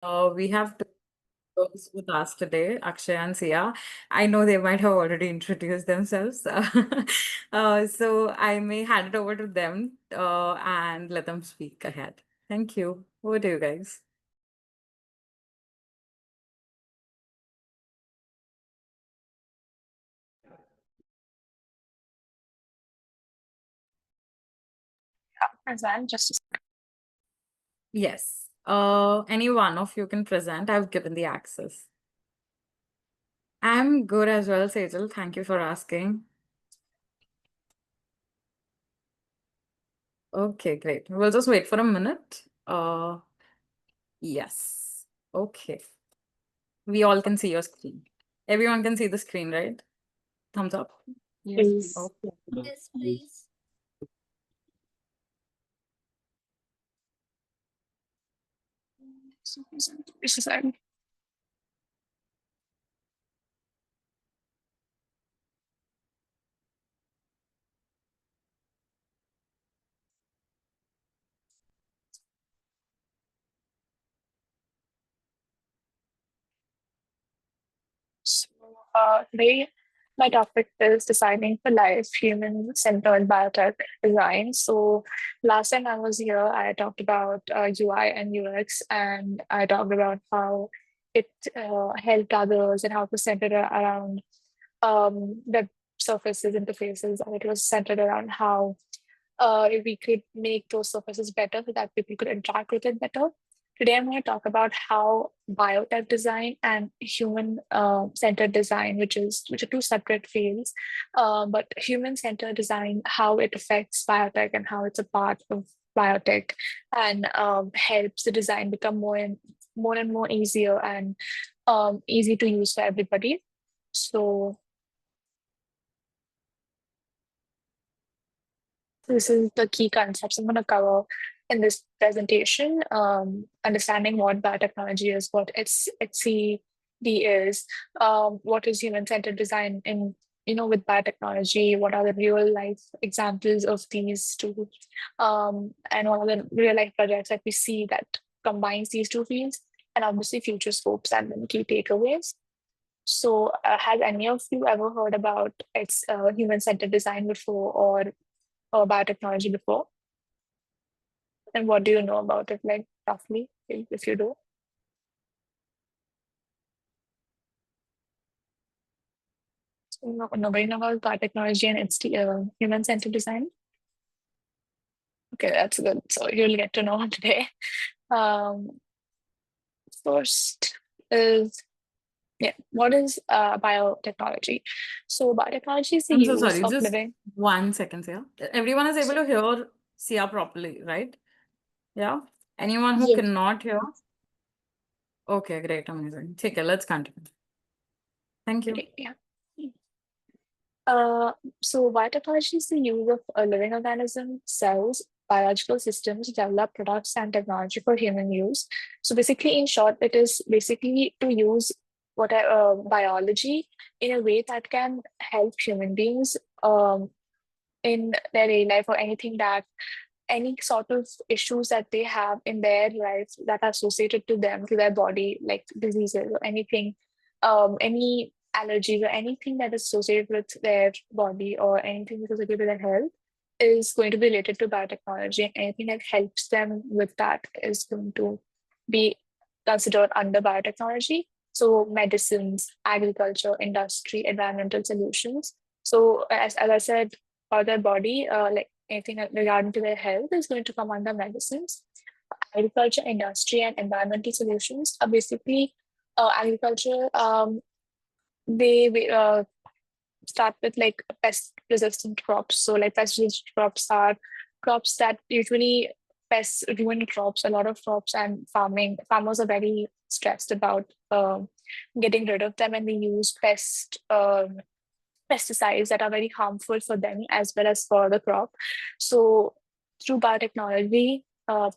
We have two girls with us today, Akshay and Sia. I know they might have already introduced themselves. So I may hand it over to them and let them speak ahead. Thank you. Over to you guys. Present, just Yes. Any one of you can present. I've given the access. I'm good as well, Sejal. Thank you for asking. Okay, great. We'll just wait for a minute. Yes. Okay. We all can see your screen. Everyone can see the screen, right? Thumbs up. please. Okay. Yes, please. This is like, so, today my topic is designing for life, human-centered biotech design. So last time I was here, I talked about UI and UX, and I talked about how it helped others and how to center it around web surfaces, interfaces, and it was centered around how if we could make those surfaces better so that people could interact with it better. Today, I'm going to talk about how biotech design and human centered design, which are two separate fields, but human centered design, how it affects biotech and how it's a part of biotech, and helps the design become more and more easier and easy to use for everybody. So this is the key concepts I'm going to cover in this presentation. Understanding what biotechnology is, what HCD is, what is human-centered design in with biotechnology, what are the real life examples of these two, and what are the real life projects that we see that combines these two fields, and obviously future scopes and then key takeaways. So, has any of you ever heard about human-centered design before or biotechnology before? And what do you know about it, like roughly, if you do? So nobody know about biotechnology and it's human-centered design. Okay, that's good. So you'll get to know today. Um, First is what is biotechnology? So biotechnology is the I'm so use sorry. of Just living. 1 second, Sia. Everyone is able to hear Sia properly, right? Yeah. Anyone who Yes. cannot hear? Okay, great, amazing. Okay, let's continue. Thank you. Okay, yeah. Uh, so biotechnology is the use of a living organism, cells, biological systems to develop products and technology for human use. So basically, in short, it is basically to use biology in a way that can help human beings in their daily life or anything that any sort of issues that they have in their life that are associated to them, to their body, like diseases or anything, any allergies or anything that is associated with their body or anything associated with their health is going to be related to biotechnology. And anything that helps them with that is going to be considered under biotechnology. So medicines, agriculture, industry, environmental solutions. So as I said, for their body, like anything regarding to their health is going to come under medicines. Agriculture, industry, and environmental solutions are basically agriculture. They start with like pest-resistant crops. So like pest-resistant crops are crops that usually pests ruin crops. A lot of crops and farmers are very stressed about getting rid of them, and they use pesticides that are very harmful for them as well as for the crop. So through biotechnology,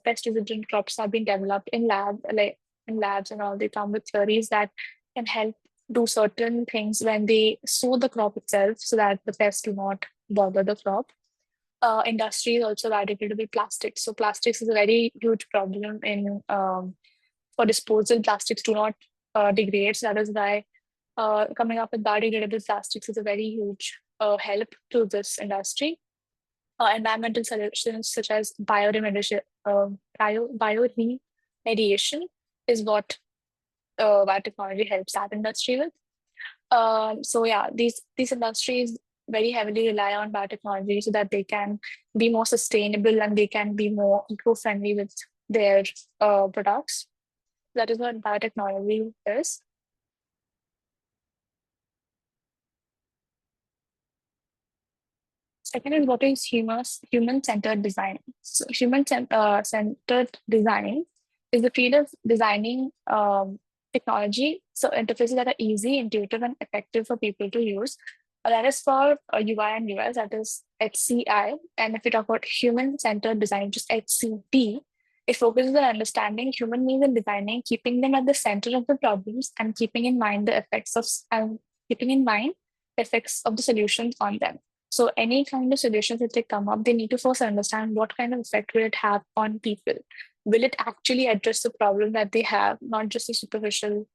pest-resistant crops have been developed in labs and all. They come with theories that can help do certain things when they sow the crop itself so that the pests do not bother the crop. Industry is also validated to be plastics. So plastics is a very huge problem in for disposal, plastics do not degrade. So that is why coming up with biodegradable plastics is a very huge help to this industry. Environmental solutions such as bioremediation is what biotechnology helps that industry with. So yeah, these industries very heavily rely on biotechnology so that they can be more sustainable and they can be more eco-friendly with their products. That is what biotechnology is. Second is what is human-centered design. So centered design is the field of designing technology, so interfaces that are easy, intuitive, and effective for people to use. That is for UI and UX, that is HCI. And if we talk about human-centered design, just HCD, it focuses on understanding human needs and designing, keeping them at the center of the problems, and keeping in mind the effects of the solutions on them. So any kind of solutions that they come up, they need to first understand what kind of effect will it have on people. Will it actually address the problem that they have, not just a superficial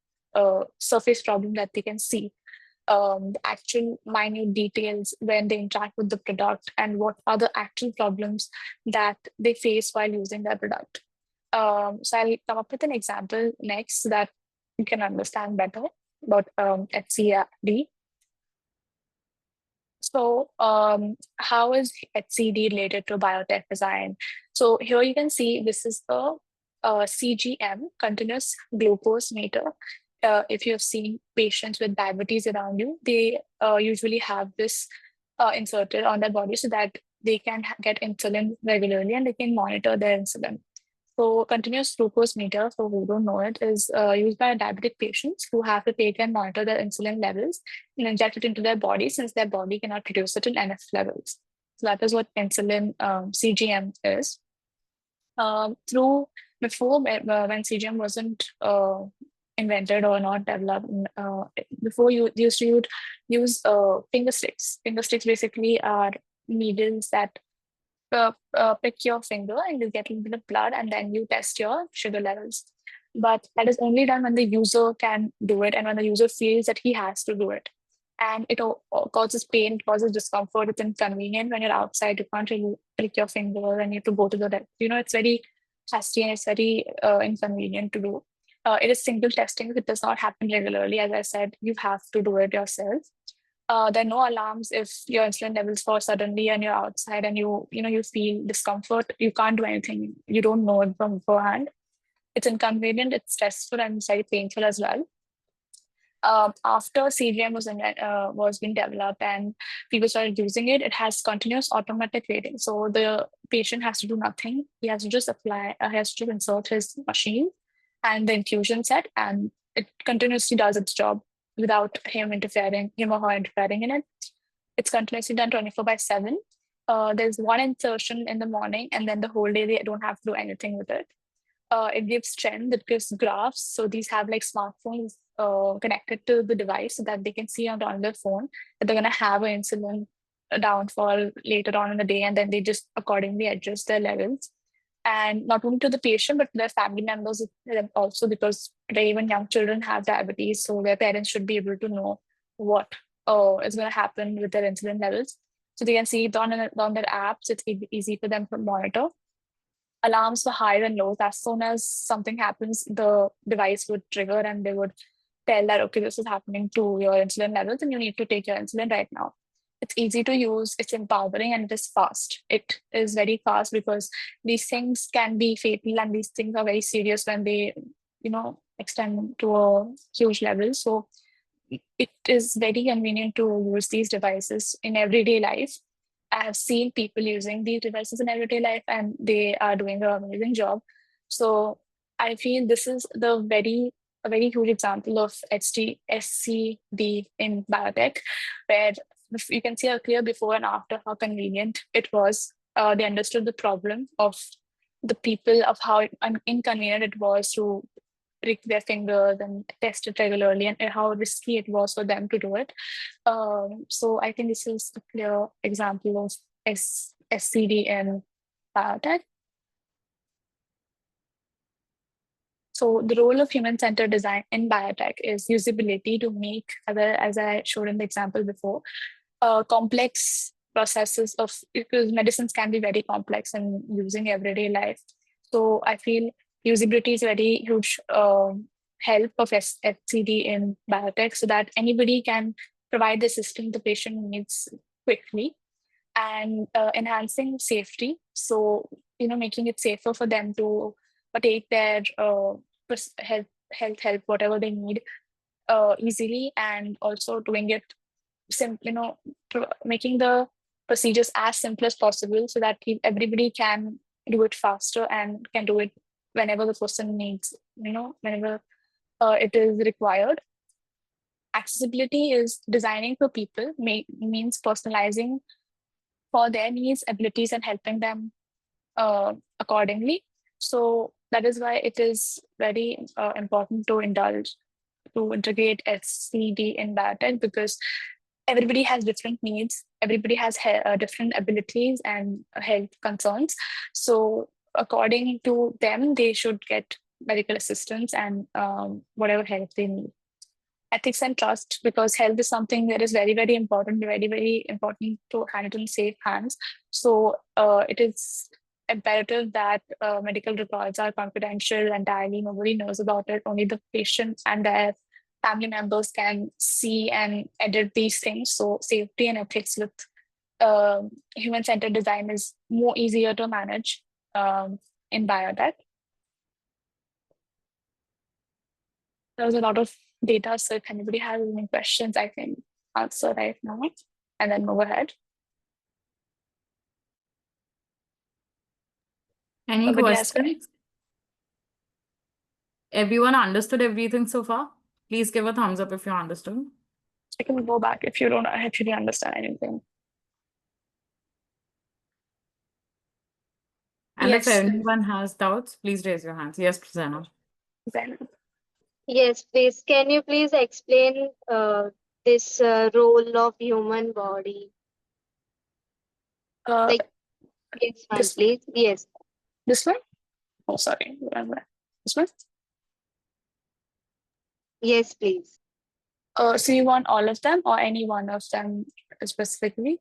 surface problem that they can see? The actual minute details when they interact with the product and what are the actual problems that they face while using their product. So I'll come up with an example next so that you can understand better about HCD. So, how is HCD related to biotech design? So here you can see this is the CGM, continuous glucose meter. If you have seen patients with diabetes around you, they usually have this inserted on their body so that they can get insulin regularly and they can monitor their insulin. So continuous glucose meter, for who don't know it, is used by diabetic patients who have to take and monitor their insulin levels and inject it into their body since their body cannot produce it in enough levels. So that is what insulin CGM is. Through before when CGM wasn't invented or not developed, before you used to use finger sticks. Finger sticks basically are needles that prick your finger and you get a little bit of blood and then you test your sugar levels. But that is only done when the user can do it and when the user feels that he has to do it. And it causes pain, it causes discomfort, it's inconvenient when you're outside, you can't really prick your finger and you have to go to the, it's very hasty and it's very inconvenient to do. It is single testing, it does not happen regularly. As I said, you have to do it yourself. There are no alarms if your insulin levels fall suddenly and you're outside and you feel discomfort. You can't do anything. You don't know it from beforehand. It's inconvenient. It's stressful and it's very painful as well. After CGM was being developed and people started using it, it has continuous automatic rating. So the patient has to do nothing. He has to just he has to insert his machine and the infusion set, and it continuously does its job without him or her interfering in it. It's continuously done 24/7. There's one insertion in the morning, and then the whole day they don't have to do anything with it. It gives strength, it gives graphs. So these have like smartphones connected to the device so that they can see on their phone that they're going to have an insulin downfall later on in the day, and then they just accordingly adjust their levels. And not only to the patient, but to their family members also, because today even young children have diabetes, so their parents should be able to know what is going to happen with their insulin levels. So they can see it on their apps. It's easy for them to monitor. Alarms for highs and lows. As soon as something happens, the device would trigger and they would tell that, okay, this is happening to your insulin levels and you need to take your insulin right now. It's easy to use, it's empowering, and it is fast. It is very fast because these things can be fatal and these things are very serious when they, extend to a huge level. So it is very convenient to use these devices in everyday life. I have seen people using these devices in everyday life and they are doing an amazing job. So I feel this is a very huge example of SCD in biotech, where you can see a clear before and after how convenient it was. They understood the problem of the people, of how inconvenient it was to prick their fingers and test it regularly, and how risky it was for them to do it. So I think this is a clear example of SCD in biotech. So the role of human-centered design in biotech is usability to make, as I showed in the example before, complex processes of, because medicines can be very complex in using everyday life. So I feel usability is a very huge help of FCD in biotech, so that anybody can provide the system the patient needs quickly, and enhancing safety. So, making it safer for them to take their health, whatever they need, easily, and also doing it making the procedures as simple as possible, so that everybody can do it faster and can do it whenever the person needs, whenever it is required. Accessibility is designing for people, means personalizing for their needs, abilities, and helping them accordingly. So that is why it is very important to integrate SCD in biotech, because everybody has different needs, everybody has different abilities and health concerns. So according to them, they should get medical assistance and whatever help they need. Ethics and trust, because health is something that is very, very important, very, very important to hand it in safe hands. So it is imperative that medical records are confidential entirely. Nobody knows about it. Only the patient and their family members can see and edit these things. So safety and ethics with human-centered design is more easier to manage in biotech. There was a lot of data, so if anybody has any questions, I can answer right now and then move ahead. Any Nobody has questions? Everyone understood everything so far? Please give a thumbs up if you understood. I can go back if you don't actually understand anything. And if Yes. anyone has doubts, please raise your hands. Yes, Prasanna. Then Yes, please. Can you please explain this role of human body? uh, Like, yes, one, this please. Yes. this one? Oh, sorry. Remember. This one? Yes, please. So you want all of them or any one of them specifically?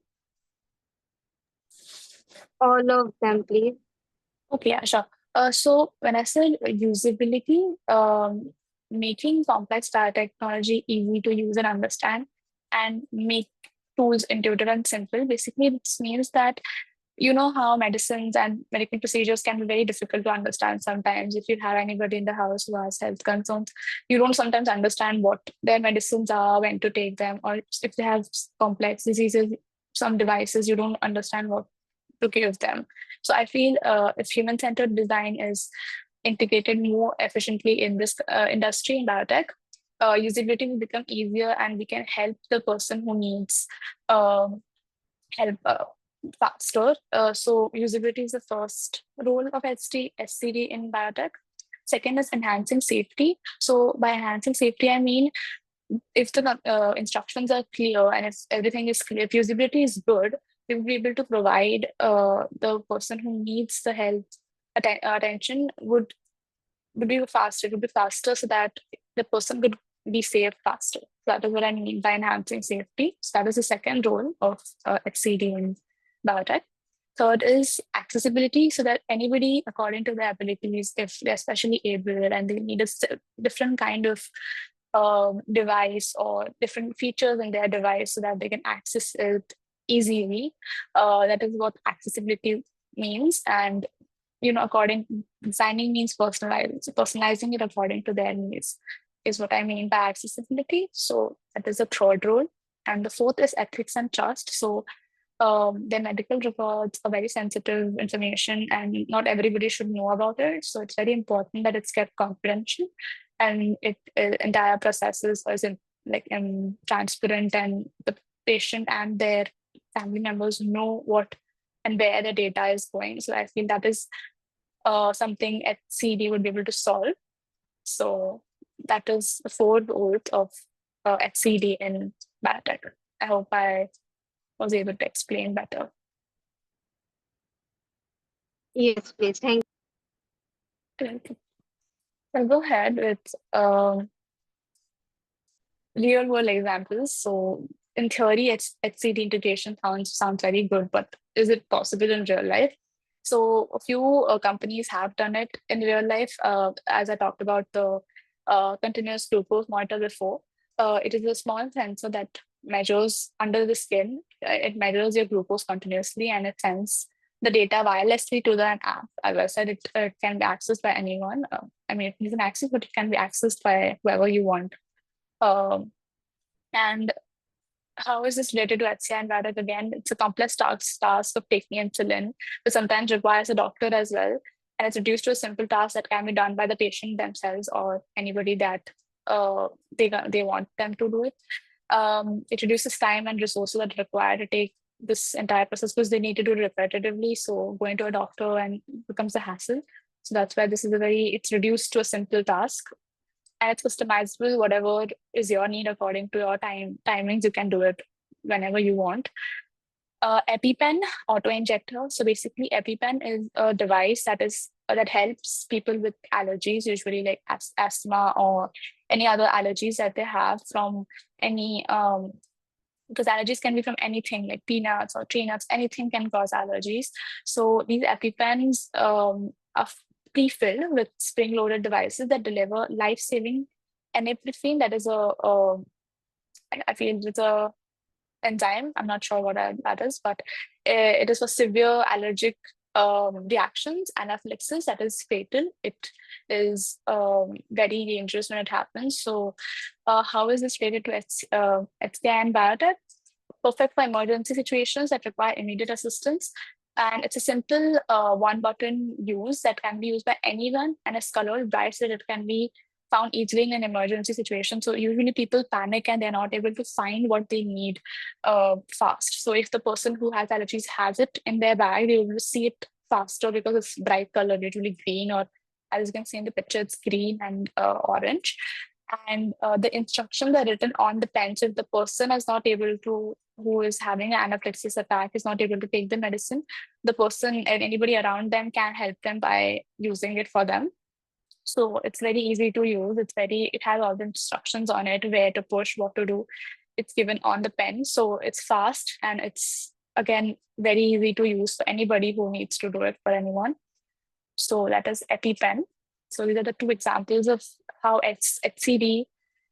All of them, please. Okay, yeah, sure. So when I said usability, making complex biotechnology easy to use and understand, and make tools intuitive and simple, basically this means that you know how medicines and medical procedures can be very difficult to understand sometimes. If you have anybody in the house who has health concerns, you don't sometimes understand what their medicines are, when to take them, or if they have complex diseases, some devices, you don't understand what to give them. So I feel if human-centered design is integrated more efficiently in this industry in biotech, usability will become easier, and we can help the person who needs um, help faster. So usability is the first role of SCD in biotech. Second is enhancing safety. So by enhancing safety, I mean if the instructions are clear and if everything is clear, if usability is good, we will be able to provide the person who needs the health attention would be faster. It would be faster, so that the person could be safe faster. That is what I mean by enhancing safety. So that is the second role of HCD in biotech. Third is accessibility, so that anybody, according to their abilities, if they're especially able and they need a different kind of device or different features in their device, so that they can access it easily. That is what accessibility means. And according designing means personalizing it according to their needs is what I mean by accessibility. So that is the third role. And the fourth is ethics and trust. So their medical records are very sensitive information, and not everybody should know about it. So it's very important that it's kept confidential, and entire processes is transparent, and the patient and their family members know what and where the data is going. So I feel that is something HCD would be able to solve. So that is the fourth oath of HCD in biotech. I hope I was able to explain better. Yes, please. Thank Thank you. I'll go ahead with real world examples. So in theory, HCD integration sounds very good, but is it possible in real life? So a few companies have done it in real life. As I talked about the continuous glucose monitor before, it is a small sensor that measures under the skin. It measures your glucose continuously and it sends the data wirelessly to the app. As I said, it can be accessed by anyone. I mean, it is an access, but it can be accessed by whoever you want. Um, and how is this related to HCI and Biotech? Again, it's a complex task of taking insulin, but sometimes requires a doctor as well. And it's reduced to a simple task that can be done by the patient themselves or anybody that they want them to do it. It reduces time and resources that are required to take this entire process because they need to do it repetitively. So going to a doctor and becomes a hassle. So that's why it's reduced to a simple task and it's customizable. Whatever is your need according to your timings, you can do it whenever you want. EpiPen auto injector. So basically, EpiPen is a device that helps people with allergies, usually like asthma or any other allergies that they have from any because allergies can be from anything like peanuts or tree nuts, anything can cause allergies. So these EpiPens are pre-filled with spring-loaded devices that deliver life-saving amitriptyline. That is I feel it's a enzyme. I'm not sure what that is, but it is for severe allergic reactions, anaphylaxis that is fatal. It is very dangerous when it happens. So, how is this related to HCI and Biotech? Perfect for emergency situations that require immediate assistance. And it's a simple one button use that can be used by anyone and is colored bright so that it can be found easily in an emergency situation. So usually people panic and they're not able to find what they need fast. So if the person who has allergies has it in their bag, they will see it faster because it's bright color, usually green, or as you can see in the picture, it's green and orange. And the instructions are written on the pen. So if the person is not able to, who is having an anaphylaxis attack, is not able to take the medicine, the person and anybody around them can help them by using it for them. So it's very easy to use. It has all the instructions on it, where to push, what to do. It's given on the pen. So it's fast and it's again very easy to use for anybody who needs to do it for anyone. So that is EpiPen. So these are the two examples of how HCD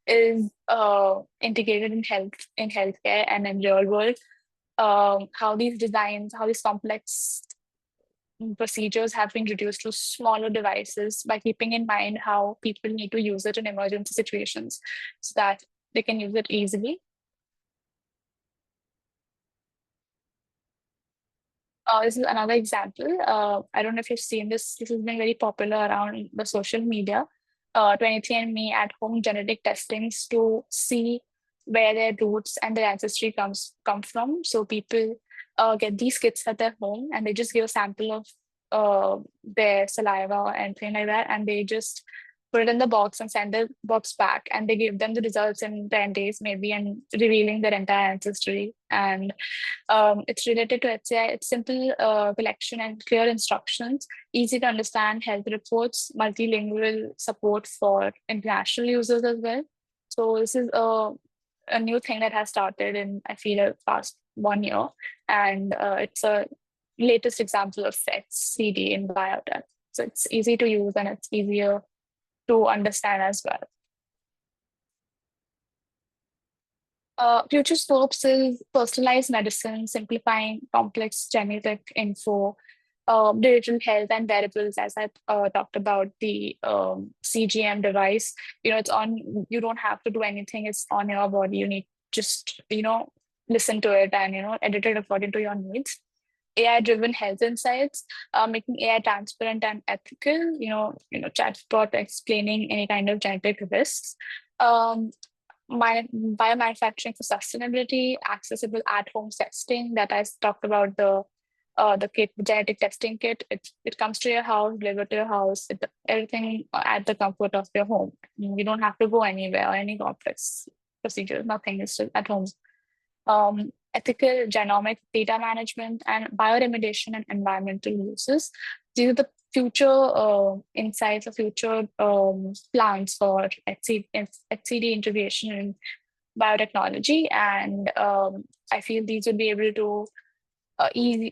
is integrated in healthcare and in real world. How these complex procedures have been reduced to smaller devices by keeping in mind how people need to use it in emergency situations so that they can use it easily. This is another example. I don't know if you've seen this. This has been very popular around the social media. 23andMe at home genetic testings to see where their roots and their ancestry come from. So people get these kits at their home and they just give a sample of their saliva and things like that, and they just put it in the box and send the box back, and they give them the results in 10 days maybe, and revealing their entire ancestry. And it's related to HCI. It's simple collection and clear instructions, easy to understand health reports, multilingual support for international users as well. So this is a new thing that has started in, I feel, past 1 year. And it's a latest example of CD in biotech. So it's easy to use and it's easier to understand as well. Future Scopes is personalized medicine, simplifying complex genetic info, digital health and wearables, as I talked about the CGM device. It's on, you don't have to do anything, it's on your body. You need just, listen to it and, edit it according to your needs. AI-driven health insights, making AI transparent and ethical, chatbot explaining any kind of genetic risks. Biomanufacturing for sustainability, accessible at-home testing that I talked about, the kit, the genetic testing kit. It comes to your house, delivered to your house, everything at the comfort of your home. You don't have to go anywhere or any complex procedures. Nothing is at home. Ethical genomic data management and bioremediation and environmental uses. These are the future insights or future plans for HCD integration in biotechnology, and I feel these would be able to easy,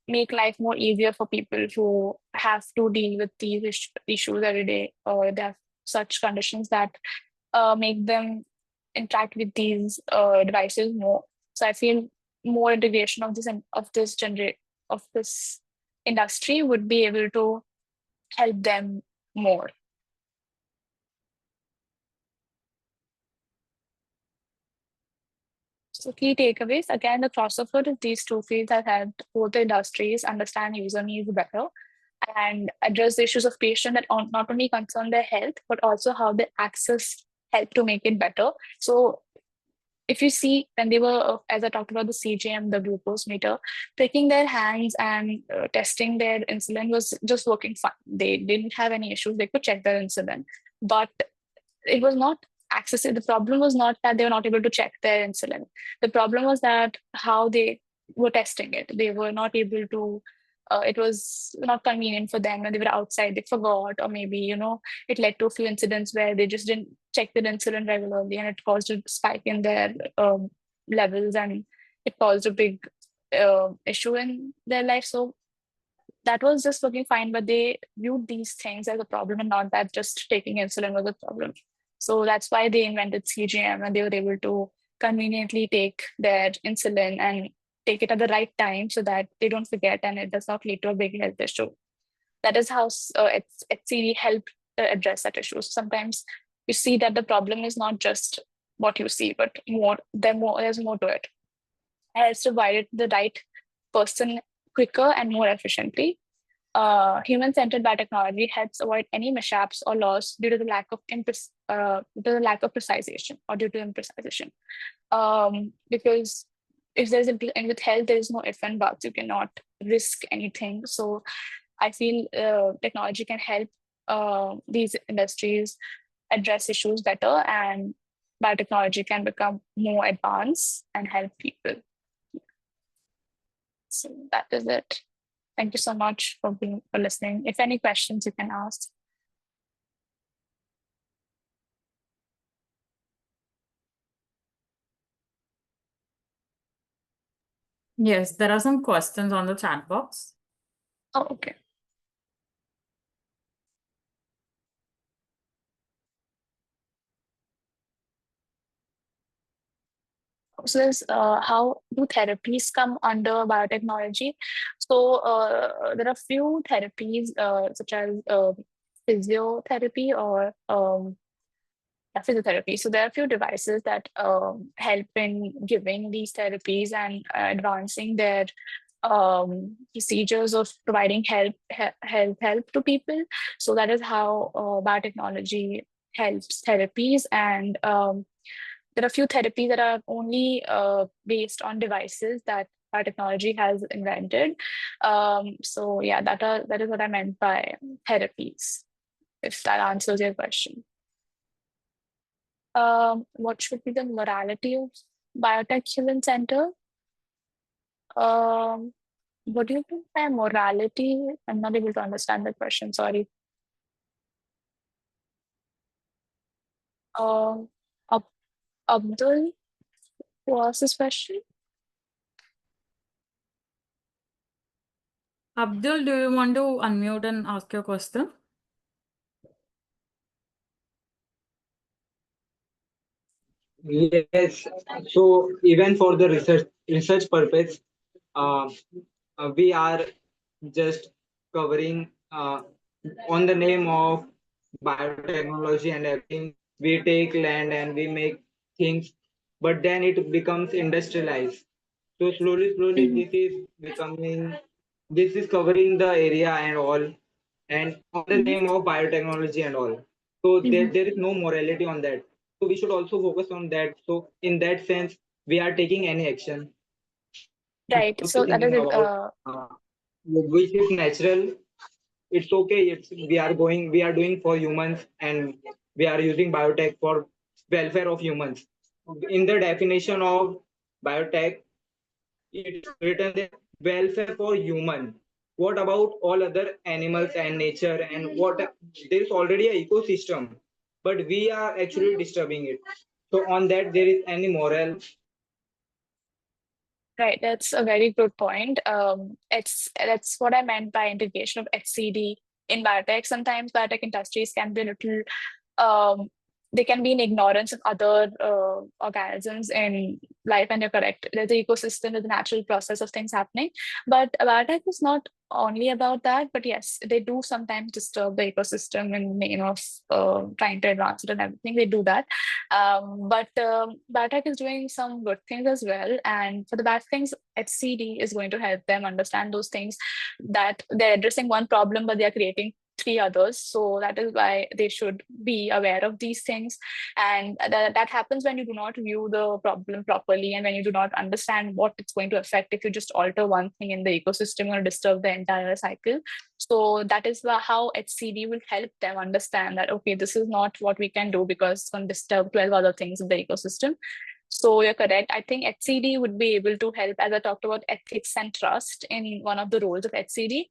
make life more easier for people who have to deal with these issues every day, or they have such conditions that make them interact with these devices more. So I feel more integration of this industry would be able to help them more. So key takeaways, again, the crossover of these two fields has helped both the industries understand user needs better and address the issues of patient that not only concern their health, but also how they access help to make it better. So if you see, when they were, as I talked about the CGM, the glucose meter, pricking their hands and testing their insulin was just working fine. They didn't have any issues. They could check their insulin, but it was not accessible. The problem was not that they were not able to check their insulin. The problem was that how they were testing it. They were not able to. It was not convenient for them when they were outside. They forgot, or maybe it led to a few incidents where they just didn't check their insulin regularly, and it caused a spike in their levels, and it caused a big issue in their life. So that was just working fine, but they viewed these things as a problem and not that just taking insulin was a problem. So that's why they invented CGM, and they were able to conveniently take their insulin and take it at the right time so that they don't forget and it does not lead to a big health issue. That is how HCD helped address that issue. Sometimes you see that the problem is not just what you see, but there's more to it. It helps to provide it the right person quicker and more efficiently. Human-centered biotechnology helps avoid any mishaps or loss due to the lack of precision or due to imprecision. Because if there's and with health, there is no if and buts. You cannot risk anything. So I feel technology can help these industries address issues better, and biotechnology can become more advanced and help people. So that is it. Thank you so much for listening. If any questions, you can ask. Yes, there are some questions on the chat box. Oh, okay. So there's how do therapies come under biotechnology? So there are few therapies such as physiotherapy or physiotherapy. So there are a few devices that help in giving these therapies and advancing their procedures of providing help to people. So that is how biotechnology helps therapies, and there are a few therapies that are only based on devices that biotechnology has invented. So yeah, that is what I meant by therapies, if that answers your question. What should be the morality of biotech human center? What do you mean by morality? I'm not able to understand the question. Sorry. Ab- Abdul, who asked this question? Abdul, do you want to unmute and ask your question? Yes. So even for the research purpose, uh, we are just covering on the name of biotechnology and everything. We take land and we make things, but then it becomes industrialized. So slowly, Mhm. this is covering the area and all, and on the Mhm. name of biotechnology and all. So Mhm. there is no morality on that. So we should also focus on that. So in that sense, we are taking any action. Right. So Also that is thinking it. about which is natural. It's okay. We are doing for humans, and we are using biotech for welfare of humans. In the definition of biotech, it's written there welfare for human. what about all other animals and nature, and what there is already a ecosystem, but we are actually disturbing it. So on that, there is any moral? Right, that's a very good point. That's what I meant by integration of HCD in biotech. Sometimes biotech industries can be a little um, they can be in ignorance of other organisms in life, and you're correct. There's the ecosystem, there's the natural process of things happening. But biotech is not only about that, but yes, they do sometimes disturb the ecosystem in the name of trying to advance it and everything. They do that. But biotech is doing some good things as well. And for the bad things, HCD is going to help them understand those things, that they're addressing one problem, but they're creating three others. So that is why they should be aware of these things. And that happens when you do not view the problem properly, and when you do not understand what it's going to affect. If you just alter one thing in the ecosystem, or disturb the entire cycle. So that is how HCD will help them understand that, okay, this is not what we can do, because it's going to disturb 12 other things in the ecosystem. So you're correct. I think HCD would be able to help, as I talked about ethics and trust in one of the roles of HCD.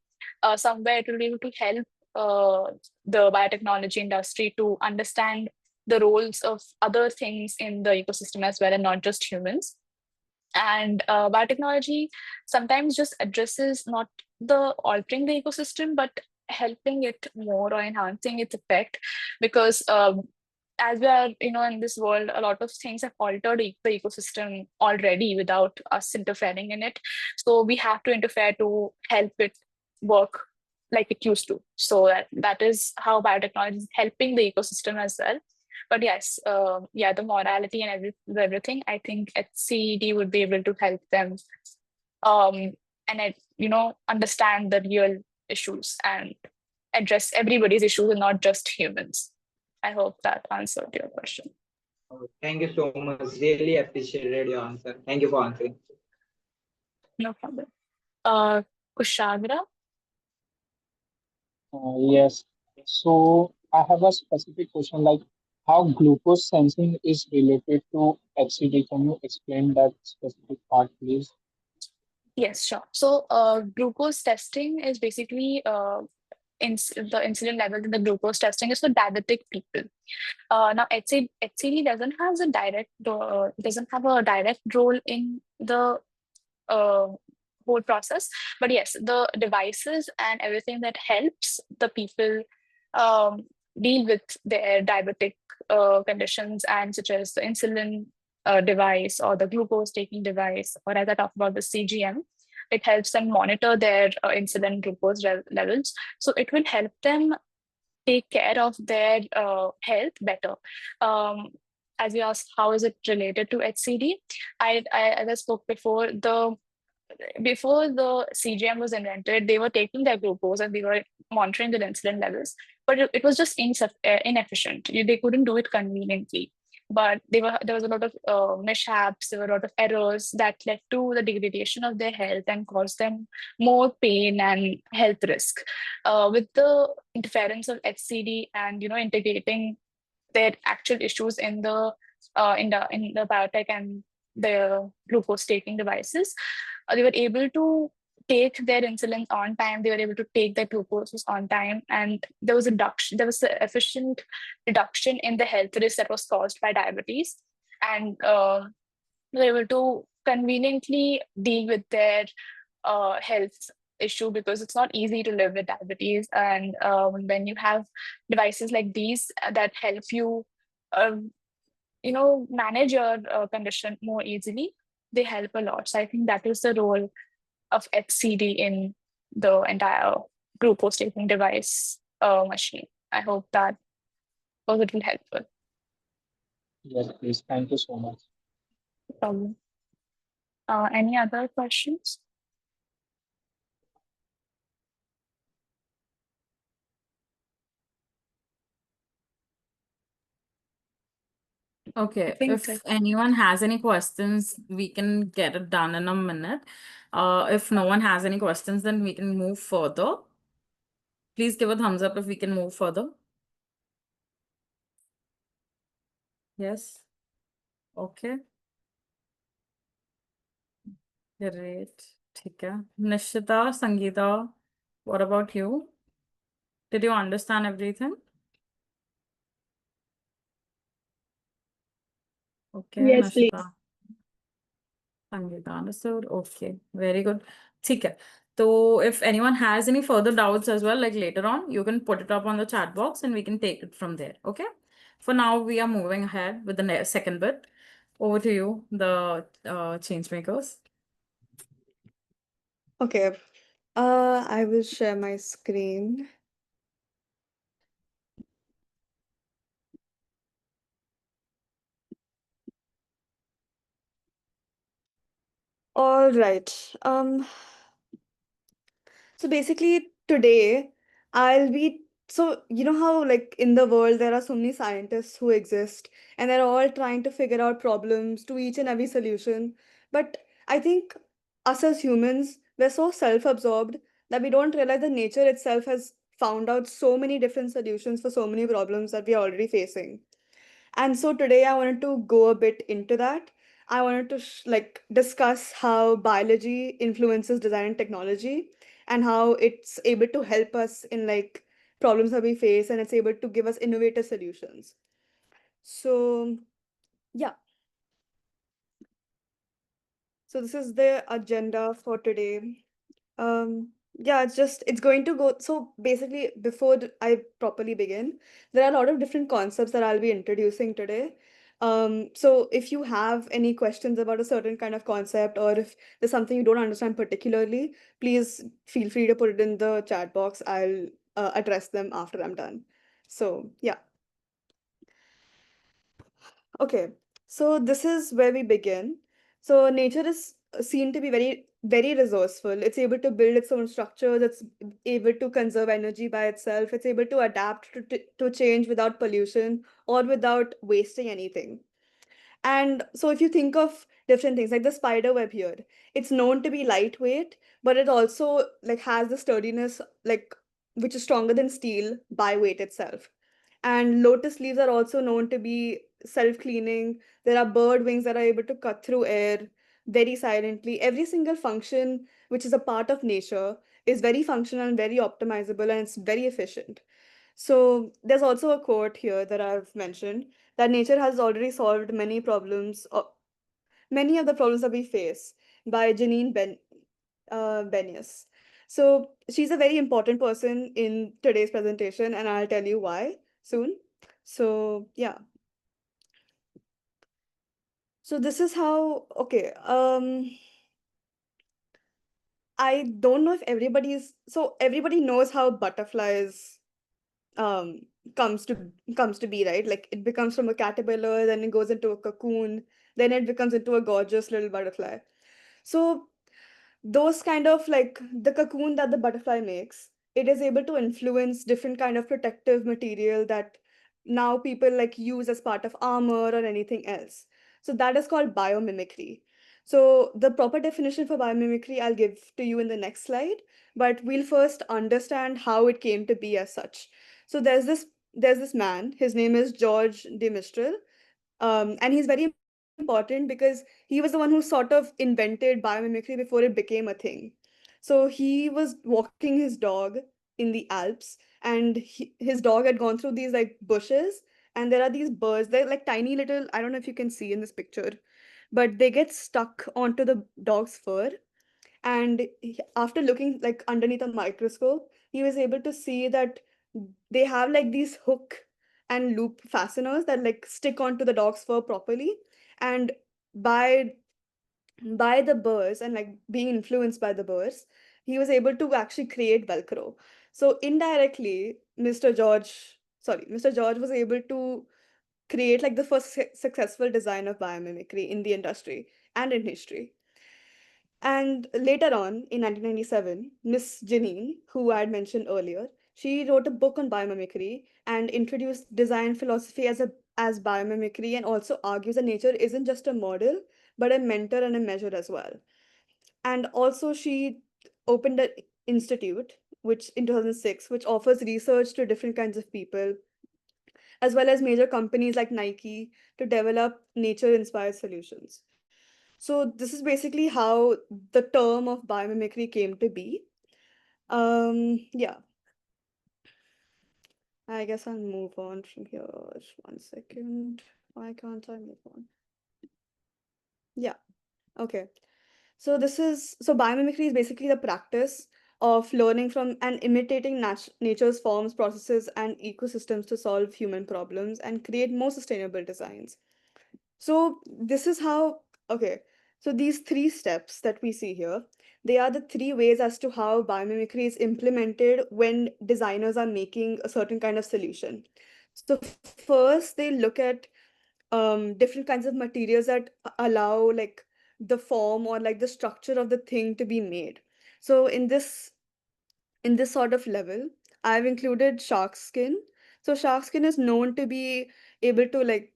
Somewhere it will be able to help the biotechnology industry to understand the roles of other things in the ecosystem as well, and not just humans. And biotechnology sometimes just addresses not the altering the ecosystem, but helping it more, or enhancing its effect. Because as we are, in this world, a lot of things have altered the ecosystem already without us interfering in it. So we have to interfere to help it work like it used to. So that is how biotechnology is helping the ecosystem as well. But yes, the morality and everything, I think HCD would be able to help them, understand the real issues and address everybody's issues and not just humans. I hope that answered your question. Thank you so much. Really appreciated your answer. Thank you for answering. No problem. Kushagra? Yes. So I have a specific question like how glucose sensing is related to HCD. Can you explain that specific part, please? Yes, sure. So glucose testing is basically the insulin level in the glucose testing is for diabetic people. Now, HCD doesn't have a direct role in the uh, whole process, but yes, the devices and everything that helps the people um, deal with their diabetic conditions, and such as the insulin device, or the glucose taking device, or as I talked about the CGM. It helps them monitor their insulin glucose levels. So it will help them take care of their health better. As you asked, how is it related to HCD? As I spoke before the CGM was invented, they were taking their glucose and they were monitoring their insulin levels, but it was just inefficient. They couldn't do it conveniently. But there was a lot of mishaps, there were a lot of errors that led to the degradation of their health and caused them more pain and health risk. With the interference of HCD and integrating their actual issues in the biotech and the glucose taking devices, they were able to take their insulin on time, they were able to take their glucose on time, and there was an efficient reduction in the health risk that was caused by diabetes. And they were able to conveniently deal with their health issue, because it's not easy to live with diabetes. And when you have devices like these that help you manage your condition more easily, they help a lot. So I think that is the role of HCD in the entire glucose taking device machine. I hope that was a little helpful. Yes, please. Thank you so much. No problem. Any other questions? Okay, think if that- anyone has any questions, we can get it done in a minute. If no one has any questions, then we can move further. Please give a thumbs up if we can move further. Yes. Okay. Great. ठीक है. Nishita, Sangeeta. What about you? Did you understand everything? Okay, Yes, please. Nashita. Sangeeta understood. Okay, very good. Okay. So if anyone has any further doubts as well, like later on, you can put it up on the chat box and we can take it from there. Okay. For now, we are moving ahead with the second bit. Over to you, the changemakers. Okay. I will share my screen. All right. So basically today I'll be so you know how like in the world there are so many scientists who exist and they're all trying to figure out problems to each and every solution. But I think us as humans, we're so self-absorbed that we don't realize that nature itself has found out so many different solutions for so many problems that we are already facing. And so today I wanted to go a bit into that. I wanted to like discuss how biology influences design and technology and how it's able to help us in like problems that we face and it's able to give us innovative solutions. So yeah, so this is the agenda for today. Yeah, it's going to go. So basically, before I properly begin, there are a lot of different concepts that I'll be introducing today. So if you have any questions about a certain kind of concept, or if there's something you don't understand particularly, please feel free to put it in the chat box. I'll address them after I'm done. So yeah. Okay, so this is where we begin. So nature is seen to be very, very resourceful. It's able to build its own structures. It's able to conserve energy by itself. It's able to adapt to change without pollution or without wasting anything. And so if you think of different things like the spider web here, it's known to be lightweight, but it also like has the sturdiness like which is stronger than steel by weight itself. And lotus leaves are also known to be self-cleaning. There are bird wings that are able to cut through air very silently. Every single function which is a part of nature is very functional and very optimizable and it's very efficient. So there's also a quote here that I've mentioned that nature has already solved many problems, many of the problems that we face by Benius. So she's a very important person in today's presentation, and I'll tell you why soon. So yeah. So this is how, okay. I don't know if everybody knows how butterflies um comes to comes to be, right? Like it becomes from a caterpillar, then it goes into a cocoon, then it becomes into a gorgeous little butterfly. So those kind of like the cocoon that the butterfly makes, it is able to influence different kind of protective material that now people like use as part of armor or anything else. So that is called biomimicry. So the proper definition for biomimicry I'll give to you in the next slide, but we'll first understand how it came to be as such. So there's this man, his name is George de Mistral, and he's very important because he was the one who sort of invented biomimicry before it became a thing. So he was walking his dog in the Alps, and his dog had gone through these like bushes, and there are these birds. They're like tiny little. I don't know if you can see in this picture, but they get stuck onto the dog's fur. And after looking like underneath a microscope, he was able to see that they have like these hook and loop fasteners that like stick onto the dog's fur properly. And by by the burrs and like being influenced by the burrs, he was able to actually create Velcro. So indirectly, Mr. George was able to create like the first successful design of biomimicry in the industry and in history. And later on, in 1997, Miss Janine, who I had mentioned earlier, she wrote a book on biomimicry and introduced design philosophy as biomimicry, and also argues that nature isn't just a model, but a mentor and a measure as well. And also, she opened an institute, which in 2006, which offers research to different kinds of people, as well as major companies like Nike to develop nature-inspired solutions. So this is basically how the term of biomimicry came to be. Yeah, I guess I'll move on from here. 1 second. Why can't I move on? Yeah, okay. So biomimicry is basically the practice of learning from and imitating nature's forms, processes, and ecosystems to solve human problems and create more sustainable designs. So this is how, okay. So these three steps that we see here, they are the three ways as to how biomimicry is implemented when designers are making a certain kind of solution. So first they look at different kinds of materials that allow like the form or like the structure of the thing to be made. So in this sort of level, I've included shark skin. So shark skin is known to be able to like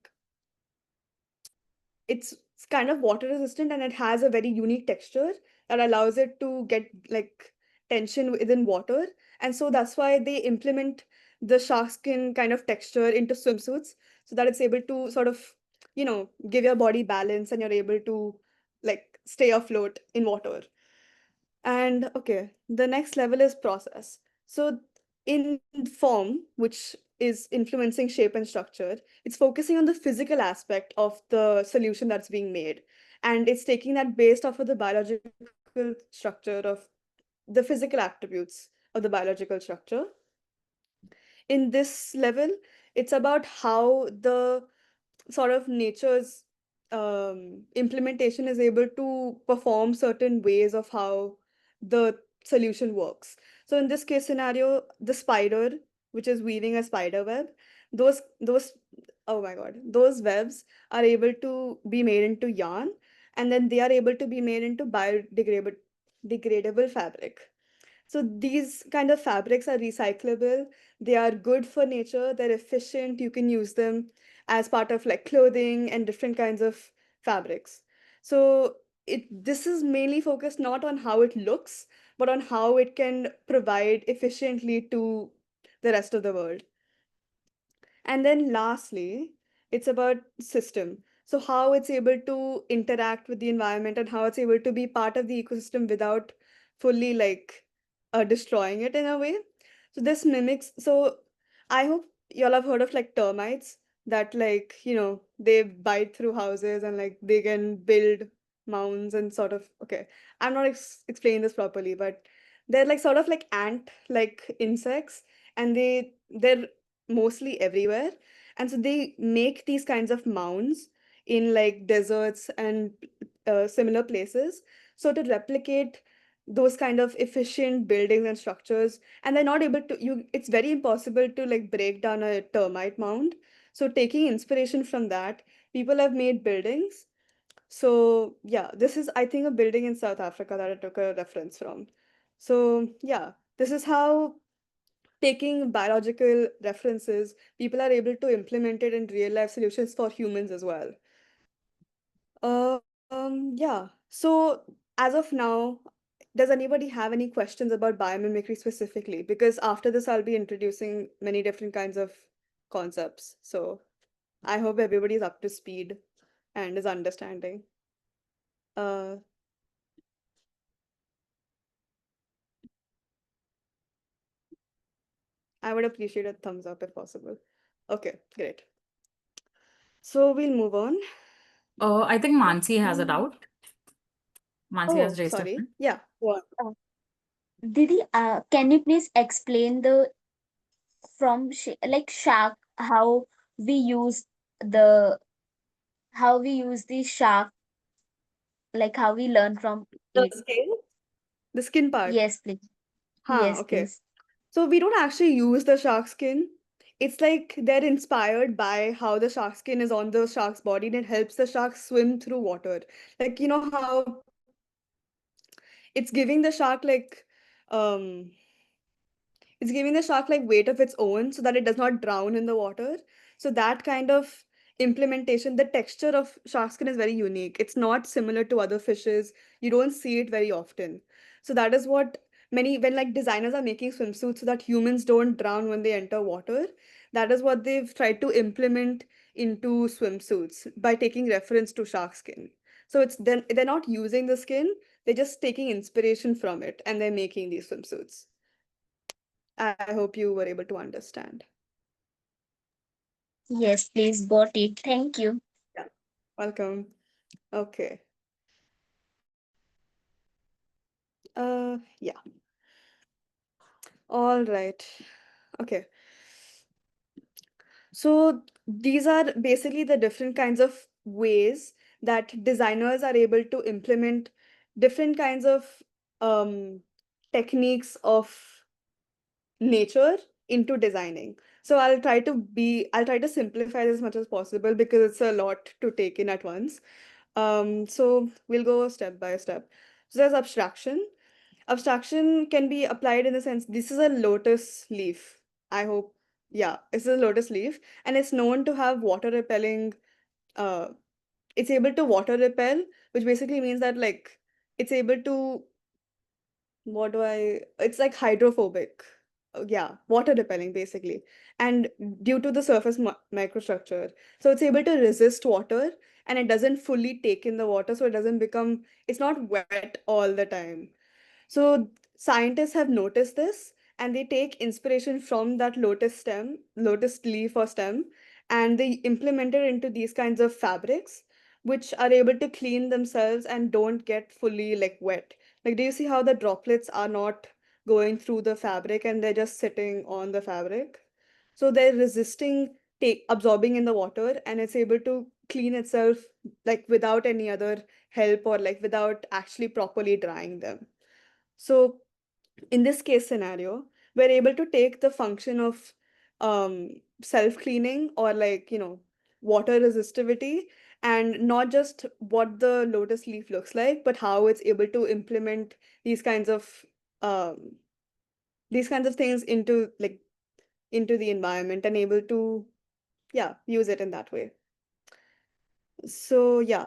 it's kind of water resistant and it has a very unique texture that allows it to get like tension within water. And so that's why they implement the shark skin kind of texture into swimsuits so that it's able to sort of, give your body balance and you're able to like stay afloat in water. And okay, the next level is process. So in form, which is influencing shape and structure, it's focusing on the physical aspect of the solution that's being made. And it's taking that based off of the biological structure of the physical attributes of the biological structure. In this level, it's about how the sort of nature's implementation is able to perform certain ways of how the solution works. So in this case scenario, the spider, which is weaving a spider web, those oh my god, those webs are able to be made into yarn, and then they are able to be made into biodegradable fabric. So these kind of fabrics are recyclable. They are good for nature. They're efficient. You can use them as part of like clothing and different kinds of fabrics. So this is mainly focused not on how it looks, but on how it can provide efficiently to the rest of the world. And then lastly, it's about system. So how it's able to interact with the environment and how it's able to be part of the ecosystem without fully like destroying it in a way. So this mimics, so I hope y'all have heard of like termites that like, they bite through houses and like they can build mounds and sort of, okay, I'm not explaining this properly, but they're like sort of like ant like insects, and they're mostly everywhere. And so they make these kinds of mounds in like deserts and similar places. So to replicate those kind of efficient buildings and structures, and they're not able to, it's very impossible to like break down a termite mound. So taking inspiration from that, people have made buildings. So yeah, this is, I think, a building in South Africa that I took a reference from. So yeah, this is how taking biological references, people are able to implement it in real life solutions for humans as well. Yeah. So as of now, does anybody have any questions about biomimicry specifically? Because after this, I'll be introducing many different kinds of concepts. So I hope everybody is up to speed and is understanding. Uh, I would appreciate a thumbs up if possible. Okay, great. So we'll move on. I think Mansi has a doubt. Mansi Oh, has raised a sorry. hand. Yeah. Uh, Didi, can you please explain the like shark how we use the the shark, like how we learn from The it? skin? The skin part. Yes, please. Huh, Yes, okay. please. So we don't actually use the shark skin. It's like they're inspired by how the shark skin is on the shark's body and it helps the shark swim through water. Like, you know how it's giving the shark like um it's giving the shark like weight of its own so that it does not drown in the water. So that kind of implementation, the texture of shark skin is very unique. It's not similar to other fishes. You don't see it very often. So that is what when like designers are making swimsuits so that humans don't drown when they enter water, that is what they've tried to implement into swimsuits by taking reference to shark skin. So it's then they're not using the skin, they're just taking inspiration from it and they're making these swimsuits. I hope you were able to understand. Yes, please got it. Thank you. Yeah, welcome. Okay. Yeah. All right. Okay. So these are basically the different kinds of ways that designers are able to implement different kinds of um, techniques of nature into designing. So I'll try to simplify this as much as possible because it's a lot to take in at once. So we'll go step by step. So there's abstraction. Abstraction can be applied in the sense this is a lotus leaf. I hope, yeah, it's a lotus leaf, and it's known to have water repelling. Uh, it's able to water repel, which basically means that like it's able to what do I it's like hydrophobic. Yeah, water repelling basically. And due to the surface microstructure, so it's able to resist water and it doesn't fully take in the water, so it doesn't become it's not wet all the time. So scientists have noticed this and they take inspiration from that lotus leaf or stem, and they implement it into these kinds of fabrics, which are able to clean themselves and don't get fully like wet. Like, do you see how the droplets are not going through the fabric and they're just sitting on the fabric? So they're resisting take absorbing in the water and it's able to clean itself like without any other help or like without actually properly drying them. So in this case scenario, we're able to take the function of self-cleaning or like, water resistivity, and not just what the lotus leaf looks like, but how it's able to implement these kinds of um, these kinds of things into the environment and able to, yeah, use it in that way. So yeah,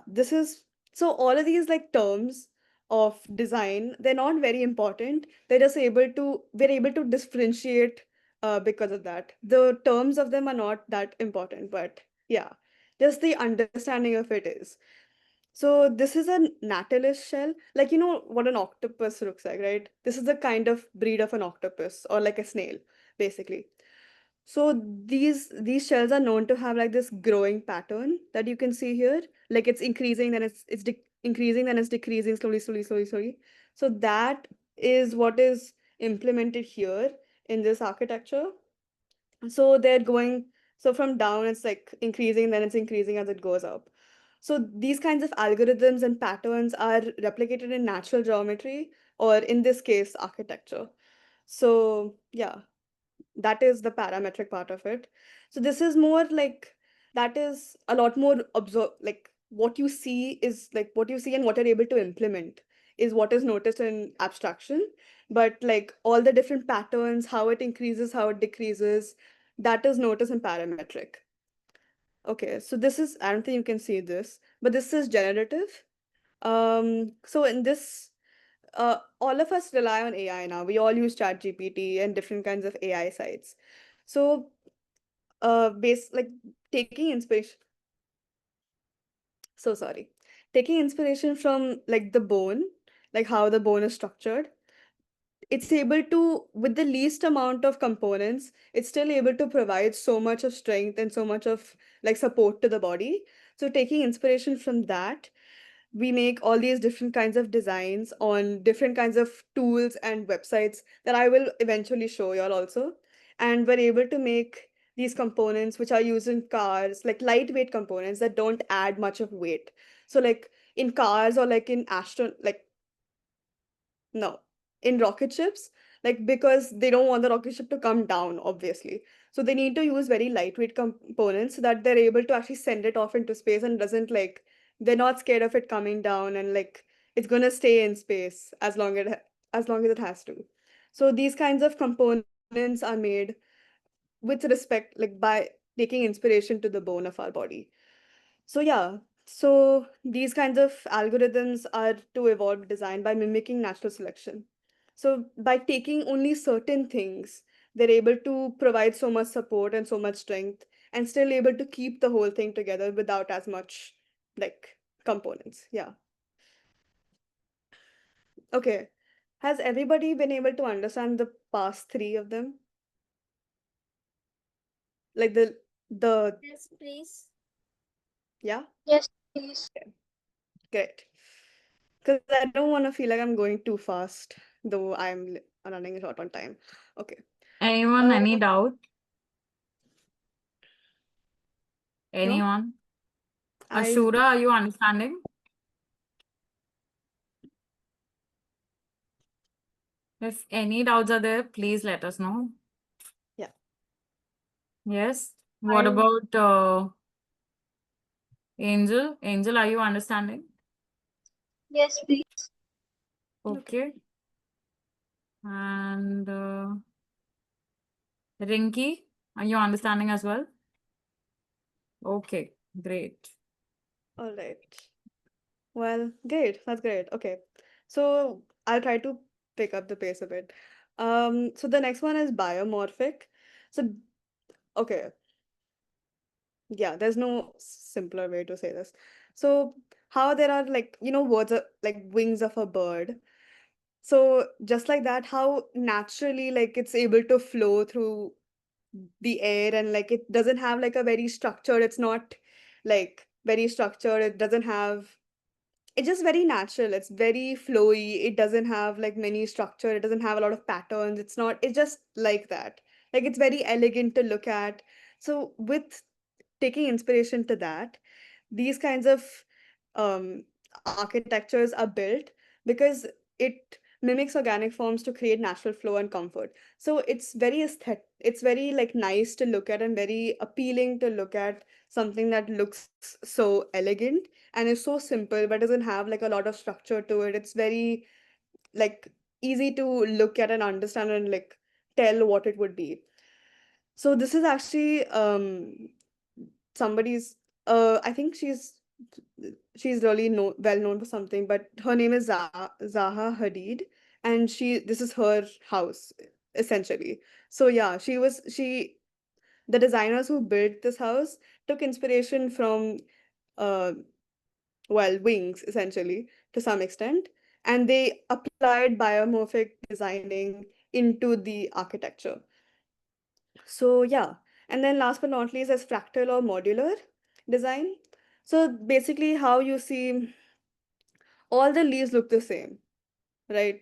so all of these like terms of design, they're not very important. We're able to differentiate because of that. The terms of them are not that important, but yeah, just the understanding of it is. So this is a natilus shell, like you know what an octopus looks like, right? This is the kind of breed of an octopus or like a snail, basically. So these shells are known to have like this growing pattern that you can see here. Like it's increasing, then increasing, then it's decreasing slowly, slowly, slowly, slowly. So that is what is implemented here in this architecture. So they're going, so from down it's like increasing, then it's increasing as it goes up. So these kinds of algorithms and patterns are replicated in natural geometry, or in this case, architecture. So yeah, that is the parametric part of it. So this is more like that is a lot more observe like what you see is like what you see and what you're able to implement is what is noticed in abstraction. But like all the different patterns, how it increases, how it decreases, that is noticed in parametric. Okay, so this is, I don't think you can see this, but this is generative. So in this all of us rely on AI now. We all use ChatGPT and different kinds of AI sites. So, like taking inspiration. So sorry, taking inspiration from like the bone, like how the bone is structured. It's able to, with the least amount of components, it's still able to provide so much of strength and so much of like support to the body. So taking inspiration from that, we make all these different kinds of designs on different kinds of tools and websites that I will eventually show y'all also. And we're able to make these components which are used in cars, like lightweight components that don't add much of weight. So like in cars or like in like no, in rocket ships, like because they don't want the rocket ship to come down, obviously. So they need to use very lightweight components so that they're able to actually send it off into space and doesn't like they're not scared of it coming down and like it's gonna stay in space as long as it has to. So these kinds of components are made with respect, like by taking inspiration to the bone of our body. So yeah, so these kinds of algorithms are to evolve design by mimicking natural selection. So by taking only certain things, they're able to provide so much support and so much strength and still able to keep the whole thing together without as much like components. Yeah. Okay. Has everybody been able to understand the past three of them? Like the Yes, please. yeah, Yes, please. great. Because I don't want to feel like I'm going too fast, though running short on time. Okay. Anyone, any Uh, doubt? no, Anyone? I Ashura, are you understanding? If any doubts are there, please let us know. yeah. Yes. What about Angel? Angel, are you understanding? Yes, please. Okay. And Rinky, are you understanding as well? Okay, great. All right. Well, great. That's great. Okay. So I'll try to pick up the pace a bit. So the next one is biomorphic. So okay, yeah, there's no simpler way to say this. So how there are like, words are like wings of a bird. So just like that, how naturally like it's able to flow through the air, and like it doesn't have like a very structured, it's not like very structured, it doesn't have, it's just very natural, it's very flowy, it doesn't have like many structure, it doesn't have a lot of patterns, it's just like that, like it's very elegant to look at. So with taking inspiration to that, these kinds of um, architectures are built because it mimics organic forms to create natural flow and comfort. So it's very aesthetic, it's very like nice to look at and very appealing to look at, something that looks so elegant and is so simple but doesn't have like a lot of structure to it. It's very like easy to look at and understand and like tell what it would be. So this is actually somebody's I think she's really well known for something, but her name is Zaha Hadid, and this is her house essentially. So yeah, she the designers who built this house took inspiration from uh well, wings essentially to some extent, and they applied biomorphic designing into the architecture. So yeah, and then last but not least is fractal or modular design. So basically how you see all the leaves look the same, right?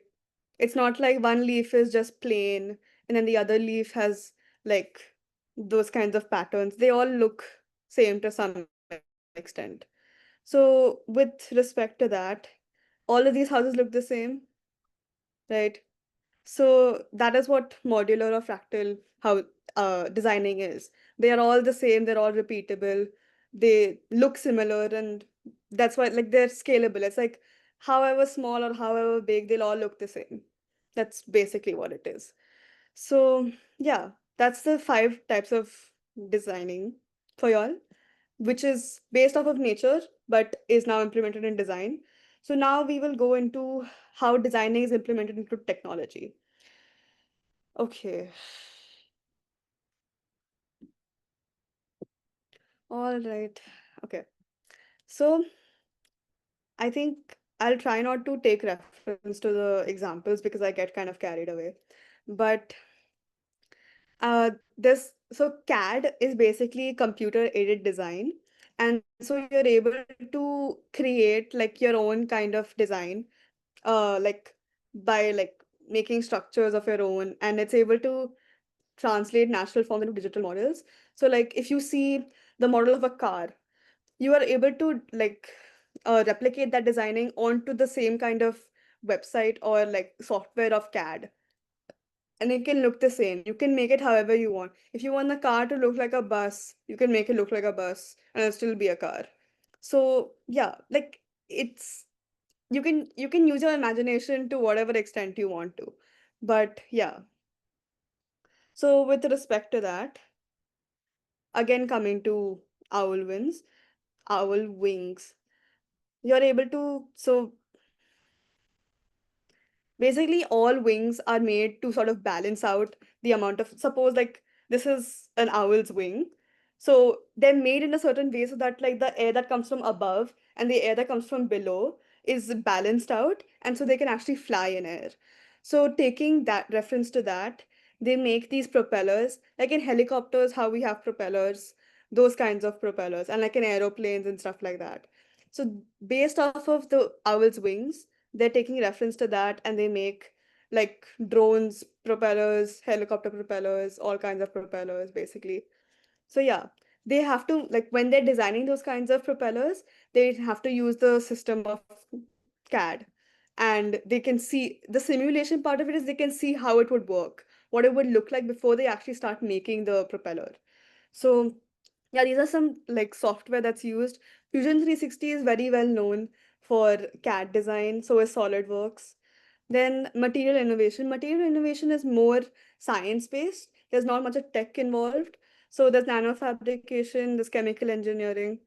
It's not like one leaf is just plain and then the other leaf has like those kinds of patterns. They all look same to some extent. So with respect to that, all of these houses look the same, right? So that is what modular or fractal how designing is. They are all the same, they're all repeatable, they look similar, and that's why like they're scalable. It's like however small or however big, they'll all look the same. That's basically what it is. So yeah, that's the 5 types of designing for y'all, which is based off of nature but is now implemented in design. So now we will go into how designing is implemented into technology. Okay. All right. Okay. So I think I'll try not to take reference to the examples because I get kind of carried away. But this so CAD is basically computer aided design. And so you're able to create like your own kind of design, like by like making structures of your own, and it's able to translate natural forms into digital models. So like if you see the model of a car, you are able to like replicate that designing onto the same kind of website or like software of CAD, and it can look the same. You can make it however you want. If you want the car to look like a bus, you can make it look like a bus and it'll still be a car. So yeah, like it's you can use your imagination to whatever extent you want to. But yeah, so with respect to that, again coming to owl wings, owl wings, you're able to so basically all wings are made to sort of balance out the amount of, suppose like this is an owl's wing, so they're made in a certain way so that like the air that comes from above and the air that comes from below is balanced out, and so they can actually fly in air. So taking that reference to that, they make these propellers, like in helicopters, how we have propellers, those kinds of propellers, and like in aeroplanes and stuff like that. So based off of the owl's wings, they're taking reference to that, and they make like drones, propellers, helicopter propellers, all kinds of propellers, basically. So yeah, they have to, like, when they're designing those kinds of propellers, they have to use the system of CAD, and they can see the simulation part of it is they can see how it would work, what it would look like before they actually start making the propeller. So yeah, these are some like software that's used. Fusion 360 is very well known for CAD design, so is SolidWorks. Then material innovation. Material innovation is more science based. There's not much of tech involved. So there's nanofabrication, there's chemical engineering.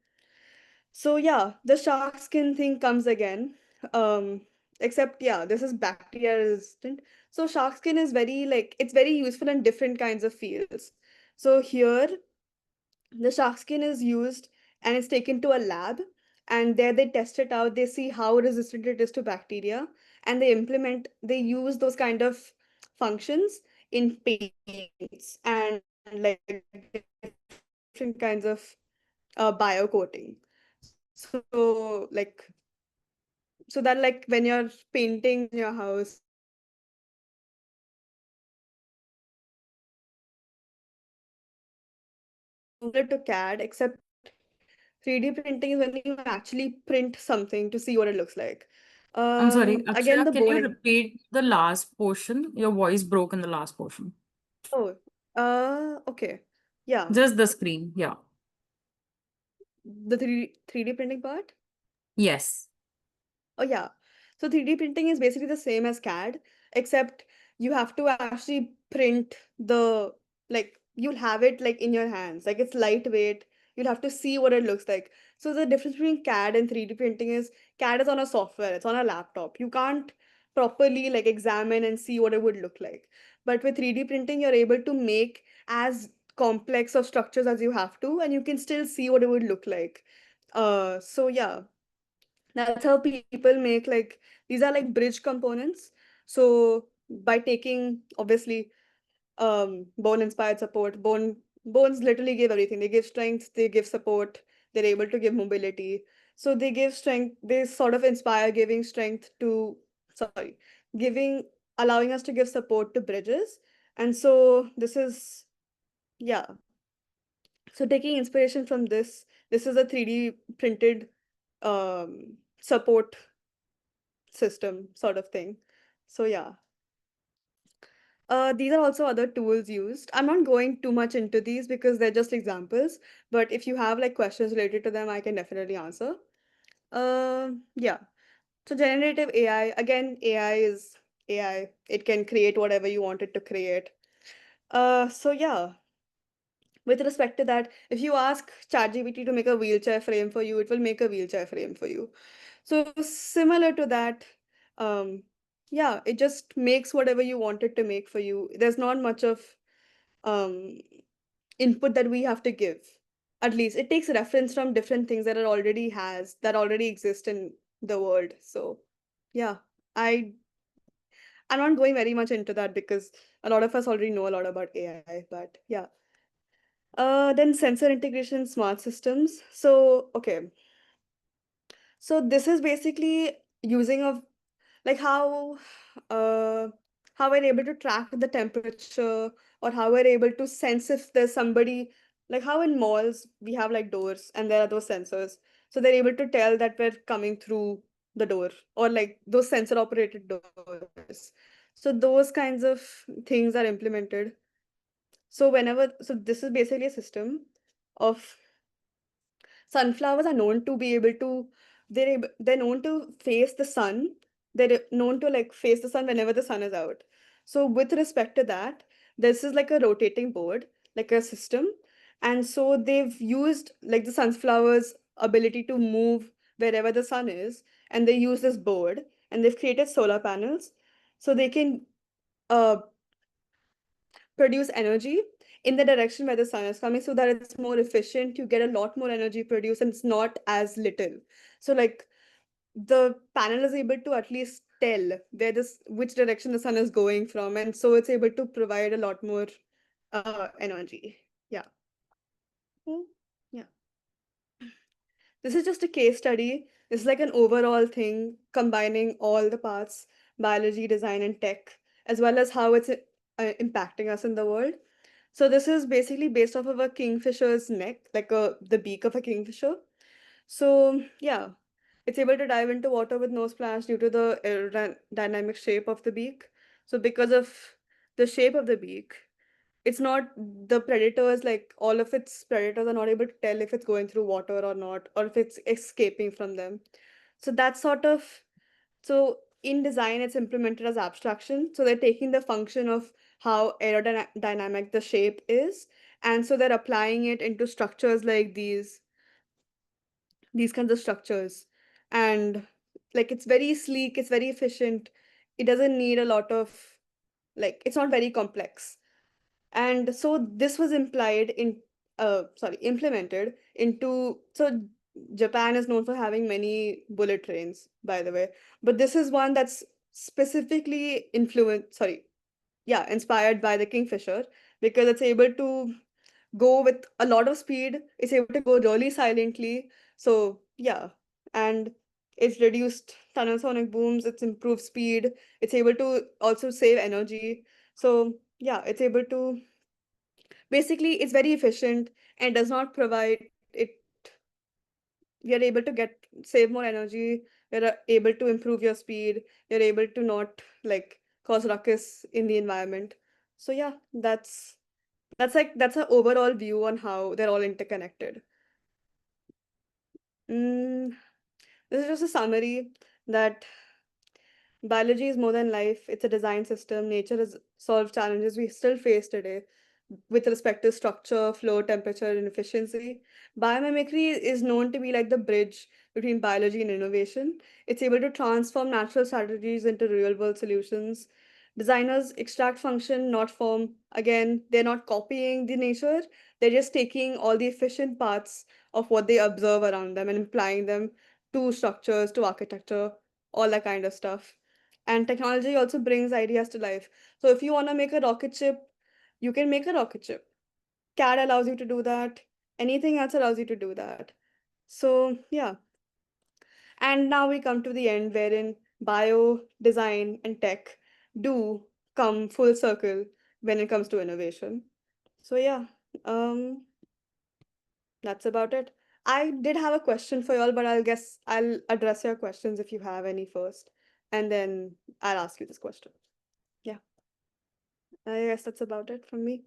So yeah, the shark skin thing comes again. Um, Except yeah, this is bacteria resistant. So shark skin is very like it's very useful in different kinds of fields. So here the shark skin is used and it's taken to a lab, and there they test it out, they see how resistant it is to bacteria, and they use those kind of functions in paints and like different kinds of biocoating. So like so that like when you're painting your house, similar to CAD, except 3D printing is when you actually print something to see what it looks like. I'm sorry, Again, Akshaya, the can you bone. repeat the last portion? Your voice broke in the last portion. Oh, okay. Yeah, Just the screen. Yeah. the 3D printing part. Yes. Oh, yeah. So 3D printing is basically the same as CAD, except you have to actually print the, like, you'll have it like in your hands. Like it's lightweight. You'll have to see what it looks like. So the difference between CAD and 3D printing is CAD is on a software, it's on a laptop. You can't properly like examine and see what it would look like. But with 3D printing, you're able to make as complex of structures as you have to, and you can still see what it would look like. So yeah, that's how people make like these are like bridge components. So by taking obviously bone inspired support, bones literally give everything. They give strength, they give support, they're able to give mobility. So they give strength, they sort of inspire giving strength to, sorry, giving, allowing us to give support to bridges. And so this is, yeah. So taking inspiration from this is a 3D printed support system sort of thing. So yeah. These are also other tools used. I'm not going too much into these because they're just examples, but if you have like questions related to them, I can definitely answer. Yeah. So generative AI, again, AI is AI. It can create whatever you want it to create. So yeah, with respect to that, if you ask ChatGPT to make a wheelchair frame for you, it will make a wheelchair frame for you. So similar to that, yeah, it just makes whatever you want it to make for you. There's not much of um, input that we have to give. At least it takes reference from different things that already exist in the world. So yeah, I I'm not going very much into that because a lot of us already know a lot about AI. But yeah. Then sensor integration, smart systems. So okay, so this is basically using of like uh how we're able to track the temperature, or how we're able to sense if there's somebody, like how in malls we have like doors and there are those sensors, so they're able to tell that we're coming through the door, or like those sensor operated doors. So those kinds of things are implemented. So this is basically a system of sunflowers are known to be able to they're known to face the sun. They're known to like face the sun whenever the sun is out. So with respect to that, this is like a rotating board, like a system. And so they've used like the sunflowers ability to move wherever the sun is, and they use this board, and they've created solar panels so they can uh produce energy in the direction where the sun is coming, so that it's more efficient. You get a lot more energy produced and it's not as little. So like the panel is able to at least tell which direction the sun is going from, and so it's able to provide a lot more energy. Yeah. Yeah. This is just a case study. It's like an overall thing combining all the parts, biology, design, and tech, as well as how it's impacting us in the world. So this is basically based off of a kingfisher's neck, like the beak of a kingfisher. So yeah, it's able to dive into water with no splash due to the aerodynamic shape of the beak. So because of the shape of the beak, it's not the predators, like all of its predators are not able to tell if it's going through water or not, or if it's escaping from them. So that's sort of, so in design, it's implemented as abstraction. So they're taking the function of how aerodynamic the shape is, and so they're applying it into structures like these kinds of structures. And like it's very sleek, it's very efficient. It doesn't need a lot of, like, it's not very complex. And so this was implemented into, so Japan is known for having many bullet trains, by the way, but this is one that's specifically inspired by the Kingfisher, because it's able to go with a lot of speed. It's able to go really silently. So yeah, and it's reduced tunnel sonic booms. It's improved speed. It's able to also save energy. So yeah, it's able to, basically it's very efficient and does not provide it. We are able to save more energy. You're able to improve your speed. You're able to not like cause ruckus in the environment. So yeah, that's an overall view on how they're all interconnected. Mm, this is just a summary that biology is more than life. It's a design system. Nature has solved challenges we still face today with respect to structure, flow, temperature, and efficiency. Biomimicry is known to be like the bridge between biology and innovation. It's able to transform natural strategies into real world solutions. Designers extract function, not form. Again, they're not copying the nature, they're just taking all the efficient parts of what they observe around them and applying them to structures, to architecture, all that kind of stuff. And technology also brings ideas to life. So if you want to make a rocket ship, you can make a rocket ship. CAD allows you to do that. Anything else allows you to do that. So yeah. And now we come to the end wherein bio, design, and tech do come full circle when it comes to innovation. So yeah, um, that's about it. I did have a question for y'all, but I'll address your questions if you have any first, and then I'll ask you this question. Yeah. I guess that's about it from me.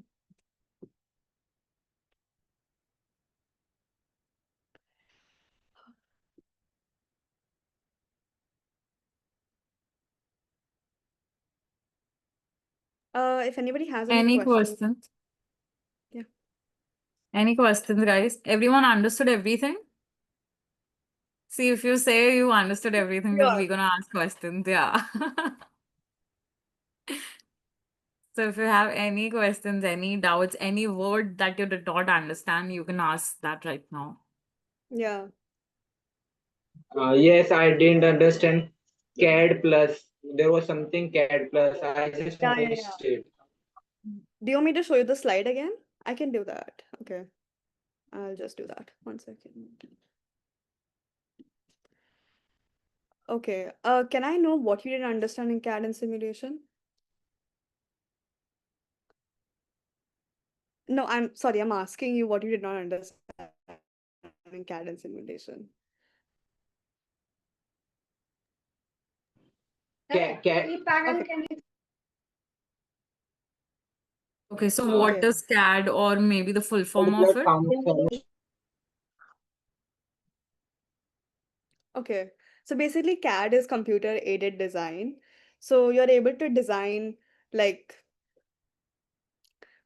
If anybody has any Any questions, questions? yeah. Any questions, guys? Everyone understood everything? See, if you say you understood everything, then Yeah. we're gonna ask questions. Yeah. So if you have any questions, any doubts, any word that you did not understand, you can ask that right now. Yeah. Yes, I didn't understand CAD plus. There was something CAD plus. I just Yeah, yeah, missed yeah. it. Do you want me to show you the slide again? I can do that. Okay. I'll just do that. 1 second. Okay. Can I know what you didn't understand in CAD and simulation? No, I'm sorry, I'm asking you what you did not understand in CAD and simulation. CAD. Okay, so what Okay. is CAD or maybe the full form of it? Okay. So basically CAD is computer aided design. So you're able to design, like,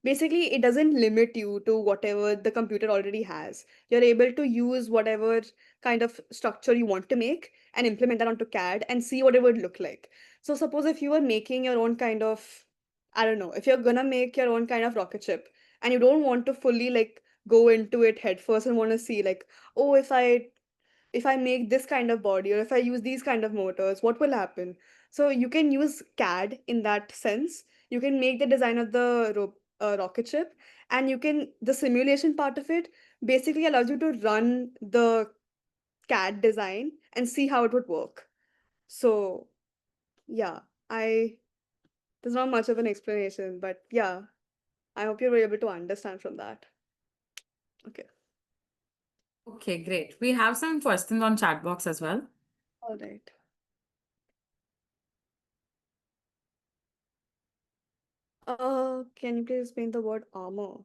basically it doesn't limit you to whatever the computer already has. You're able to use whatever kind of structure you want to make and implement that onto CAD and see what it would look like. So suppose if you were making your own kind of, I don't know, if you're gonna make your own kind of rocket ship and you don't want to fully like go into it head first and want to see like, oh, if I make this kind of body or if I use these kind of motors, what will happen? So you can use CAD in that sense. You can make the design of the rocket ship, and the simulation part of it basically allows you to run the CAD design and see how it would work. So yeah, there's not much of an explanation, but yeah, I hope you were able to understand from that. Okay. Okay, great. We have some questions on chat box as well. All right. Can you please explain the word armor?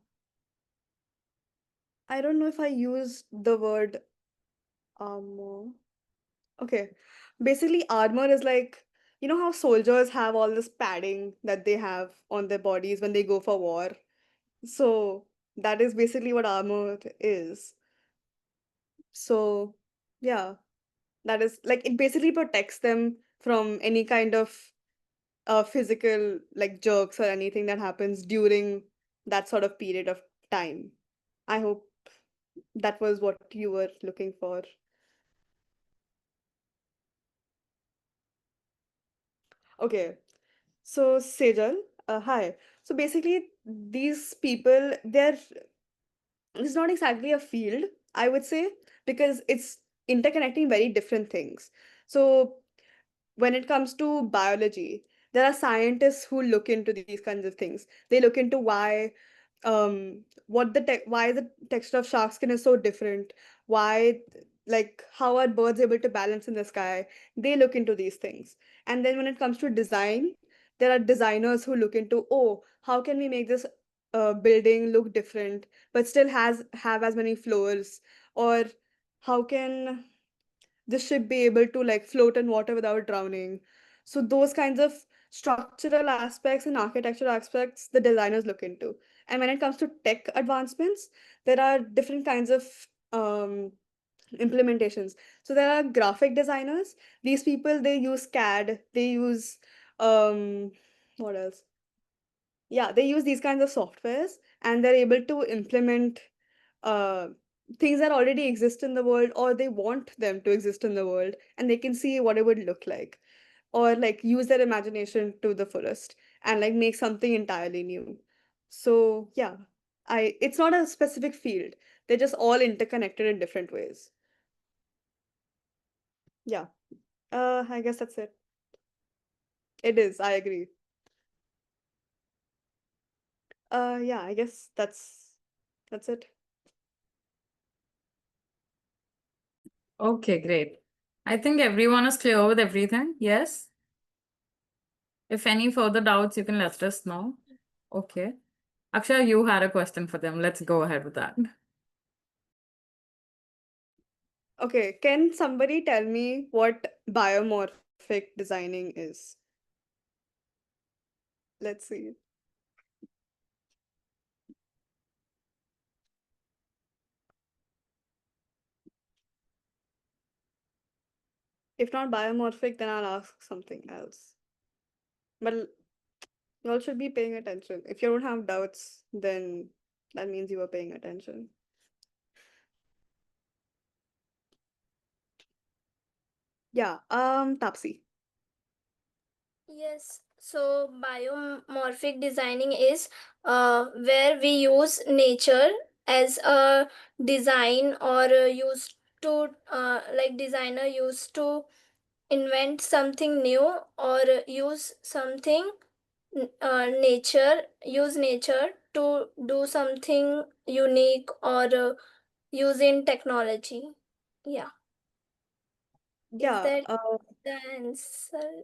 I don't know if I used the word armor. Okay. Basically, armor is like, you know how soldiers have all this padding that they have on their bodies when they go for war? So that is basically what armor is. So yeah, that is like it basically protects them from any kind of physical like jerks or anything that happens during that sort of period of time. I hope that was what you were looking for. Okay, so Sejal, hi. So basically, these people, it's not exactly a field, I would say, because it's interconnecting very different things. So when it comes to biology, there are scientists who look into these kinds of things. They look into why the texture of shark skin is so different, why like how are birds able to balance in the sky. They look into these things. And then when it comes to design, there are designers who look into, oh, how can we make this building look different but still has have as many floors, or how can the ship be able to like float in water without drowning. So those kinds of structural aspects and architectural aspects the designers look into. And when it comes to tech advancements, there are different kinds of um, implementations. So there are graphic designers. These people, they use CAD, they use um, what else? Yeah, they use these kinds of softwares, and they're able to implement uh, things that already exist in the world, or they want them to exist in the world, and they can see what it would look like, or like use their imagination to the fullest and like make something entirely new. So yeah, I it's not a specific field. They're just all interconnected in different ways. Yeah. I guess that's it. It is, I agree. Yeah, I guess that's it. Okay, great. I think everyone is clear with everything. Yes? If any further doubts, you can let us know. Okay. Akshay, you had a question for them. Let's go ahead with that. Okay, can somebody tell me what biomorphic designing is? Let's see. If not biomorphic, then I'll ask something else. But you all should be paying attention. If you don't have doubts, then that means you are paying attention. Yeah, Tapsi. Yes, so biomorphic designing is where we use nature as a design or used to like designer used to invent something new or use something use nature to do something unique or using technology. Yeah, is Yeah, that the answer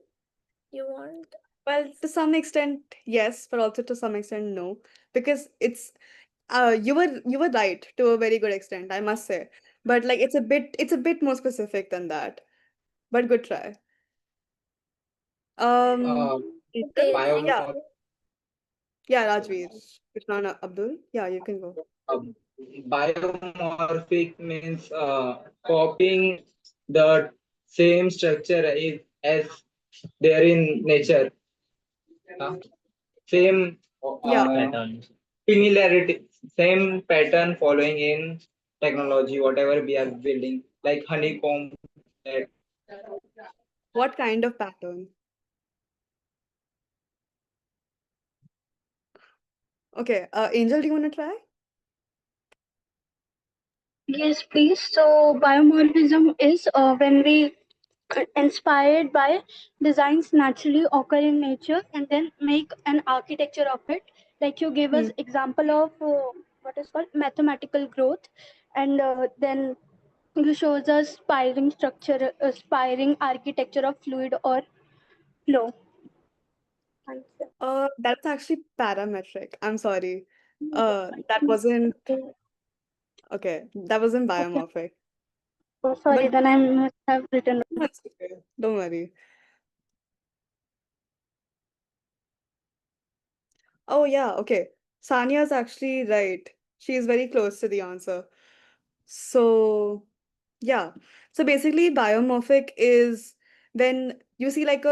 you want? well, to some extent, yes, but also to some extent, no. Because you were right to a very good extent, I must say. But like it's a bit more specific than that. But good try. Um, Uh, Ethan? Okay, thank Yeah, bio, you. yeah, Rajveer. Krishna Abdul. Yeah, you can go. uh, Biomorphic means copying the same structure as there in nature. Uh, Same Yeah, pattern. Similarity, same pattern following in technology, whatever we are building. like honeycomb. That What kind of pattern? Okay, Angel, do you want to try? Yes, please. So biomorphism is when we inspired by designs naturally occur in nature and then make an architecture of it. Like you gave us example of what is called mathematical growth, and then you shows us spiring structure, spiring architecture of fluid or flow. That's actually parametric. I'm sorry. That wasn't okay. That wasn't Okay. biomorphic. Oh, sorry, But then I must have written. that's okay. Don't worry. Oh yeah, okay. Sania's actually right. She is very close to the answer. So yeah. So basically biomorphic is when you see like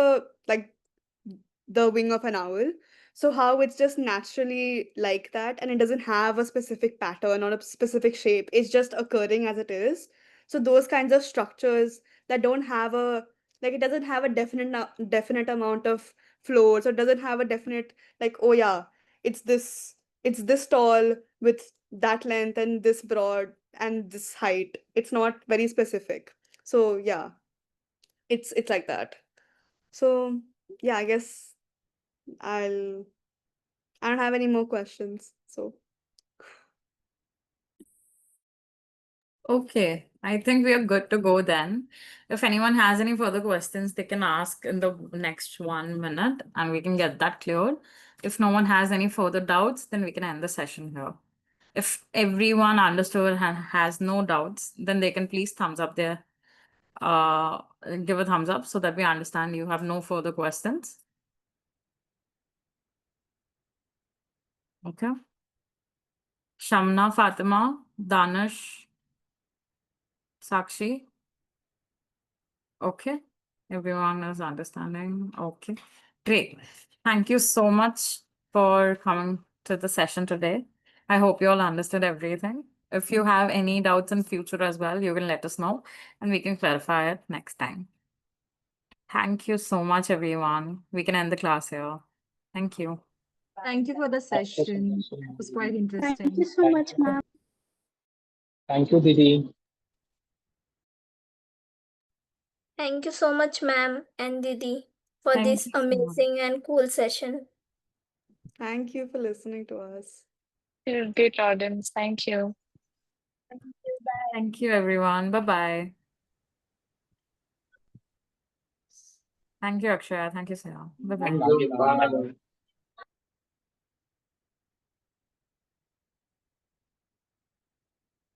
the wing of an owl. So how it's just naturally like that and it doesn't have a specific pattern or a specific shape. It's just occurring as it is. So those kinds of structures that don't have a like it doesn't have a definite amount of floors or doesn't have a definite like oh yeah, it's this it's this tall with that length and this broad and this height. It's not very specific. So yeah, it's like that. So yeah, I guess I'll I don't have any more questions. So Okay, I think we are good to go then. If anyone has any further questions, they can ask in the next 1 minute and we can get that cleared. If no one has any further doubts, then we can end the session here. If everyone understood and has no doubts, then they can please thumbs up their give a thumbs up so that we understand you have no further questions. Okay. Shamna, Fatima, Danish, Sakshi. Okay. Everyone is understanding. Okay. Great. Thank you so much for coming to the session today. I hope you all understood everything. If you have any doubts in future as well, you can let us know and we can clarify it next time. Thank you so much, everyone. We can end the class here. Thank you. Thank you for the Thank you so session. much. It was quite Thank you interesting. so much, ma'am. Thank you, Didi. Thank you so much, ma'am and Didi, for Thank this you so much. amazing and cool session. thank you for listening to us. Great audience. Thank you. Thank you, everyone. Bye-bye. Thank you, Akshaya. Thank you, Sarah. Bye-bye. thank you. Bye.